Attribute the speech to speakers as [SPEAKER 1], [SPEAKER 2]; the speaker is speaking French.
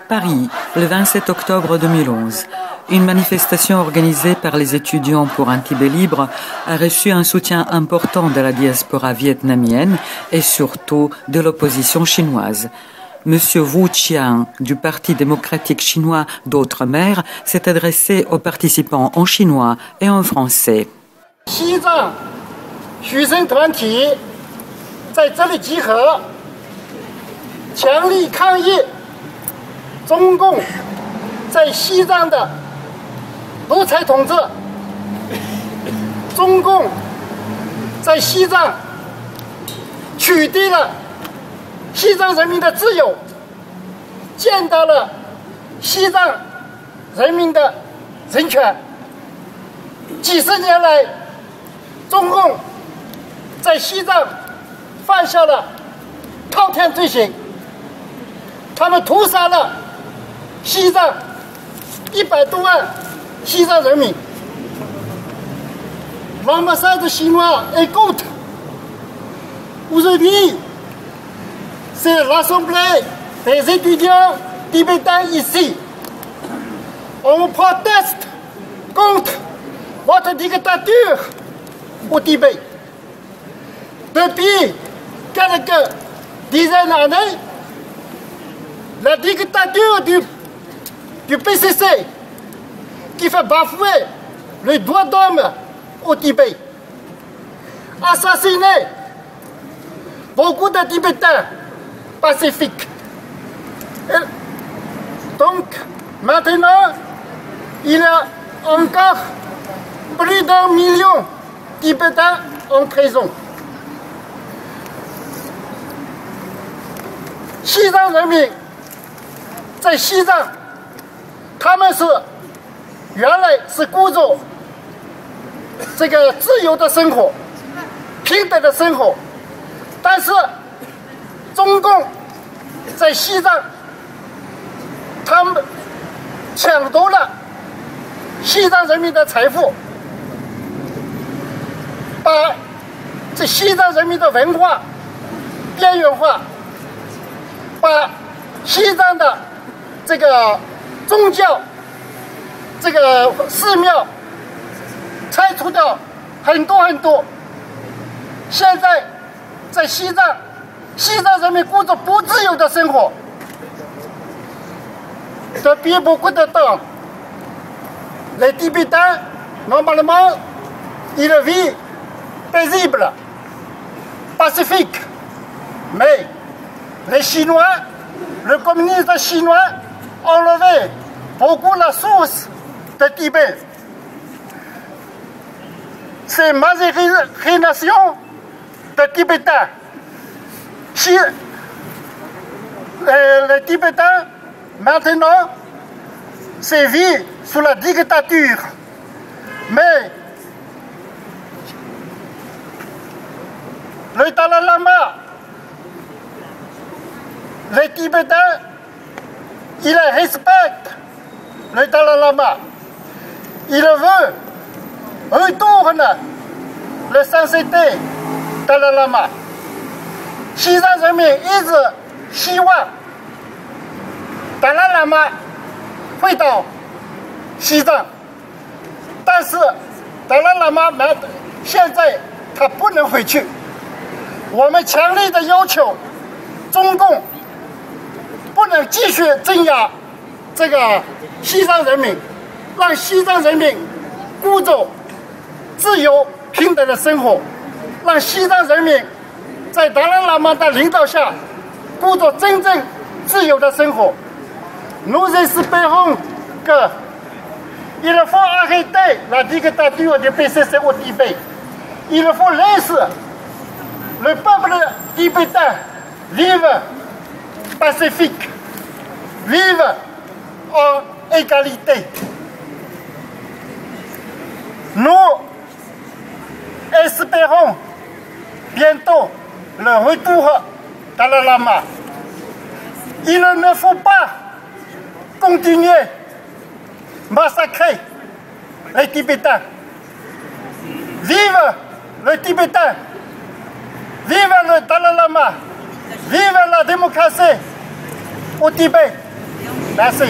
[SPEAKER 1] Paris, le 27 octobre 2011. Une manifestation organisée par les étudiants pour un Tibet libre a reçu un soutien important de la diaspora vietnamienne et surtout de l'opposition chinoise. Monsieur Wu Qian, du Parti démocratique chinois d'Outre-mer, s'est adressé aux participants en chinois et en français.
[SPEAKER 2] 西藏学生团体在这里集合，强力抗议中共在西藏的独裁统治。中共在西藏取缔了西藏人民的自由，践踏了西藏人民的人权。几十年来，中共在西藏犯下了滔天罪行，他们屠杀了西藏100多万西藏人民。L'ambassade chinoise écoute. Aujourd'hui, c'est l'assemblée des étudiants tibétains ici. On proteste contre votre dictature au Tibet. Depuis quelques dizaines d'années, la dictature du PCC qui fait bafouer les droits d'homme au Tibet, assassiner beaucoup de Tibétains pacifiques. Et donc, maintenant, il y a encore plus d'1 million Tibétains en prison. 西藏人民在西藏，他们是原来是过着这个自由的生活、平等的生活，但是中共在西藏，他们抢夺了西藏人民的财富，把这西藏人民的文化边缘化，把西藏的这个宗教、这个寺庙拆除掉很多。现在在西藏，西藏人民过着不自由的生活。Depuis beaucoup de temps, les Tibétains, normalement, ils vivent paisibles, pacifiques. Mais les Chinois, le communisme chinois, ont enlevé beaucoup la source de Tibet. C'est marginalisation de Tibétains. Les Tibétains, maintenant, c'est vie sous la dictature. Mais le Dalai Lama, les Tibétains, ils respectent le Dalai Lama. Il veut retourner le sainteté Dalai Lama. 西藏人民一直希望达赖喇嘛回到西藏，但是达赖喇嘛现在他不能回去。我们强烈的要求中共不能继续镇压这个西藏人民，让西藏人民过着自由平等的生活，让西藏人民在达赖喇嘛的领导下过着真正自由的生活。Nous espérons qu'il faut arrêter la dictature du PCC au Tibet. Il faut laisser le peuple tibétain vivre pacifique, vivre en égalité. Nous espérons bientôt le retour de Dalai Lama. Il ne faut pas continuer à massacrer les Tibétains. Vive le Tibétain, vive le Dalai Lama, vive la démocratie au Tibet. Merci.